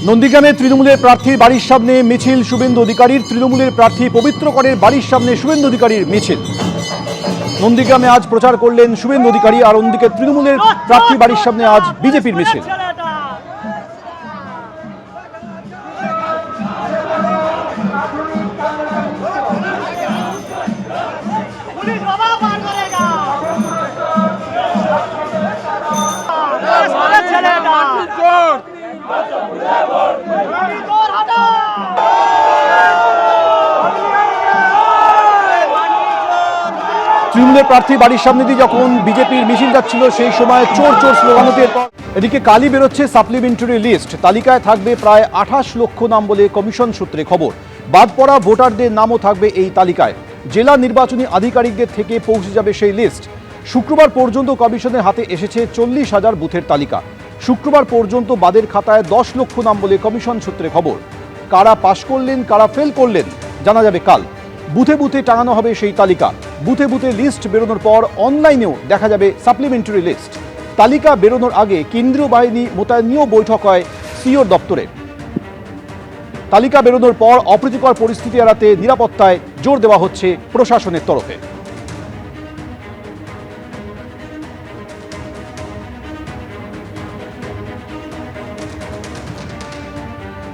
নন্দীগ্রামে তৃণমূলের প্রার্থীর বাড়ির সামনে মিছিল শুভেন্দু অধিকারীর। তৃণমূলের প্রার্থী পবিত্র করের বাড়ির সামনে শুভেন্দু অধিকারীর মিছিল। নন্দীগ্রামে আজ প্রচার করলেন শুভেন্দু অধিকারী, আর অন্যদিকে তৃণমূলের প্রার্থী বাড়ির সামনে আজ বিজেপির মিছিল। তৃণমূলের প্রার্থী বাড়ির সামনে দিয়ে যখন বিজেপির মিছিল যাচ্ছিল সেই সময় চোর চোর স্লোগান হতে এদিকে কালই বেরোচ্ছে সাপ্লিমেন্টারি লিস্ট। তালিকায় থাকবে প্রায় 28 লক্ষ নাম বলে কমিশন সূত্রে খবর। বাদ পড়া ভোটারদের নামও থাকবে এই তালিকায়। জেলা নির্বাচনী আধিকারিকদের থেকে পৌঁছে যাবে সেই লিস্ট। শুক্রবার পর্যন্ত কমিশনের হাতে এসেছে 40,000 বুথের তালিকা। শুক্রবার পর্যন্ত বাদের খাতায় 10 লক্ষ নাম বলে কমিশন সূত্রে খবর। কারা পাশ করলেন কারা ফেল করলেন জানা যাবে কাল। বুথে বুথে টাঙানো হবে সেই তালিকা। বুথে বুথে লিস্ট বেরোনোর পর অনলাইনেও দেখা যাবে সাপ্লিমেন্টারি লিস্ট। তালিকা বেরোনোর আগে কেন্দ্রীয় বাহিনী মোতায়েন নিয়েও বৈঠক হয় সিওর দপ্তরে। তালিকা বেরোনোর পর অপ্রীতিকর পরিস্থিতি এড়াতে নিরাপত্তায় জোর দেওয়া হচ্ছে প্রশাসনের তরফে।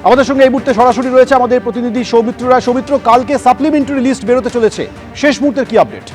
আমাদের সঙ্গে এই মুহূর্তে সরাসরি রয়েছে আমাদের প্রতিনিধি সৌমিত্র রায়। সৌমিত্র, কালকে সাপ্লিমেন্টারি লিস্ট বেরোতে চলেছে, শেষ মুহূর্তের কি আপডেট?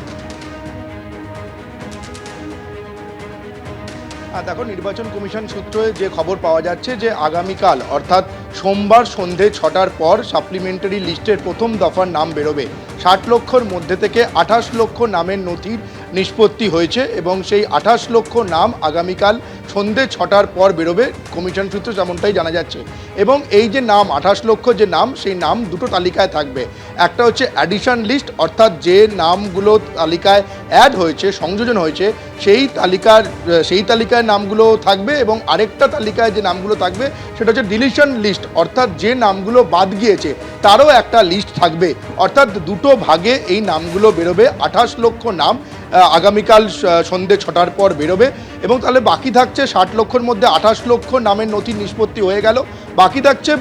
দেখো, নির্বাচন কমিশন সূত্রে যে খবর পাওয়া যাচ্ছে যে আগামীকাল অর্থাৎ সোমবার সন্ধে 6টার পর সাপ্লিমেন্টারি লিস্টের প্রথম দফার নাম বেরোবে। 60 লক্ষর মধ্যে থেকে 28 লক্ষ নামের নথির নিষ্পত্তি হয়েছে এবং সেই 28 লক্ষ নাম আগামীকাল সন্ধে 6টার পর বেরোবে কমিশন সূত্রে, যেমনটাই জানা যাচ্ছে। এবং এই যে নাম 28 লক্ষ যে নাম, সেই নাম দুটো তালিকায় থাকবে। একটা হচ্ছে অ্যাডিশন লিস্ট, অর্থাৎ যে নামগুলো তালিকায় অ্যাড হয়েছে, সংযোজন হয়েছে, সেই তালিকায় নামগুলো থাকবে। এবং আরেকটা তালিকায় যে নামগুলো থাকবে সেটা হচ্ছে ডিলিশন লিস্ট, অর্থাৎ যে নামগুলো বাদ গিয়েছে তারও একটা লিস্ট থাকবে। অর্থাৎ দুটো ভাগে এই নামগুলো বেরোবে। 28 লক্ষ নাম আগামীকাল সন্ধে 6টার পর বেরোবে। এবং তাহলে বাকি থাকছে 60 লক্ষর মধ্যে 28 লক্ষ নামের নথির নিষ্পত্তি হয়ে গেল। বাকি থাকছে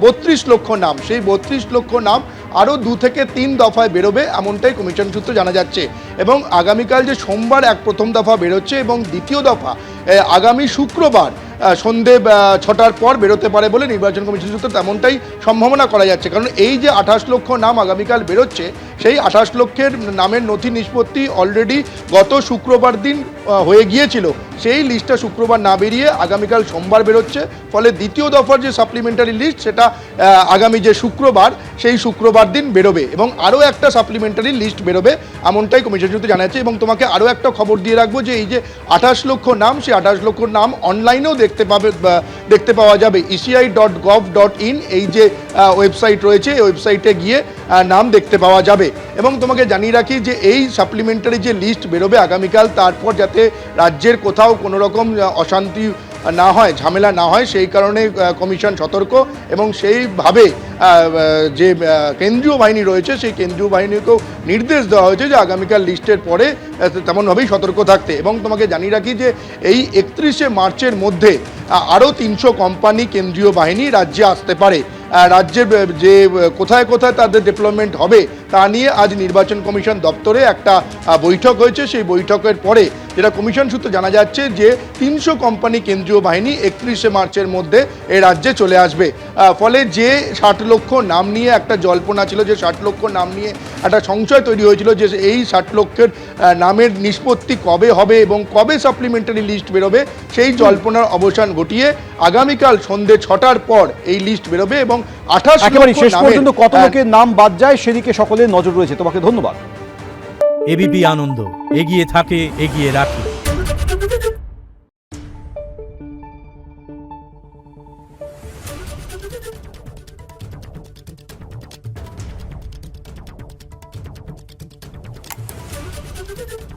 32 লক্ষ নাম। সেই 32 লক্ষ নাম আরও 2 থেকে 3 দফায় বেরোবে, এমনটাই কমিশন সূত্রে জানা যাচ্ছে। এবং আগামীকাল যে সোমবার প্রথম দফা বেরোচ্ছে এবং দ্বিতীয় দফা আগামী শুক্রবার সন্ধে 6টার পর বেরোতে পারে বলে নির্বাচন কমিশন সূত্রে তেমনটাই সম্ভাবনা করা যাচ্ছে। কারণ এই যে 28 লক্ষ নাম আগামীকাল বেরোচ্ছে, সেই 28 লক্ষের নামের নথি নিষ্পত্তি অলরেডি গত শুক্রবার দিন হয়ে গিয়েছিল। সেই লিস্টটা শুক্রবার না বেরিয়ে আগামীকাল সোমবার বেরোচ্ছে। ফলে দ্বিতীয় দফার যে সাপ্লিমেন্টারি লিস্ট সেটা আগামী যে শুক্রবার, সেই শুক্রবার দিন বেরোবে এবং আরও একটা সাপ্লিমেন্টারি লিস্ট বেরোবে, এমনটাই কমিশন সূত্রে জানা যাচ্ছে। এবং তোমাকে আরও একটা খবর দিয়ে রাখবো যে এই যে 28 লক্ষ নাম, সেই 28 লক্ষ নাম অনলাইনেও দেখতে পাওয়া যাবে। eci.gov.in এই যে ওয়েবসাইট রয়েছে, এই ওয়েবসাইটে গিয়ে নাম দেখতে পাওয়া যাবে। এবং তোমাকে জানিয়ে রাখি যে এই সাপ্লিমেন্টারি যে লিস্ট বেরোবে আগামীকাল, তারপর যাতে রাজ্যের কোথাও কোনো রকম অশান্তি না হয়, ঝামেলা না হয়, সেই কারণে কমিশন সতর্ক। এবং সেইভাবে যে কেন্দ্রীয় বাহিনী রয়েছে, সেই কেন্দ্রীয় বাহিনীকেও নির্দেশ দেওয়া হয়েছে যে আগামীকাল লিস্টের পরে তেমনভাবেই সতর্ক থাকতে। এবং তোমাকে জানিয়ে রাখি যে এই 31শে মার্চের মধ্যে আরও 300 কোম্পানি কেন্দ্রীয় বাহিনী রাজ্যে আসতে পারে। রাজ্যের যে কোথায় কোথায় তাদের ডেভেলপমেন্ট হবে তা নিয়ে আজ নির্বাচন কমিশন দপ্তরে একটা বৈঠক হয়েছে। সেই বৈঠকের পরে যেটা কমিশন সূত্রে জানা যাচ্ছে যে 300 কোম্পানি কেন্দ্রীয় বাহিনী 31শে মার্চের মধ্যে এই রাজ্যে চলে আসবে। ফলে যে 60 লক্ষ নাম নিয়ে একটা জল্পনা ছিল, যে 60 লক্ষ নাম নিয়ে একটা সংশয় তৈরি হয়েছিল যে এই 60 লক্ষের নামের নিষ্পত্তি কবে হবে এবং কবে সাপ্লিমেন্টারি লিস্ট বেরোবে, সেই জল্পনার অবসান ঘটিয়ে আগামীকাল সন্ধে 6টার পর এই লিস্ট বেরোবে। এবং 28 একেবারে শেষ পর্যন্ত কত লোকের নাম বাদ যায় সেদিকে সকলের নজর রয়েছে। তোমাকে ধন্যবাদ। এবিপি আনন্দ, এগিয়ে থাকে, এগিয়ে রাখে। Thank you.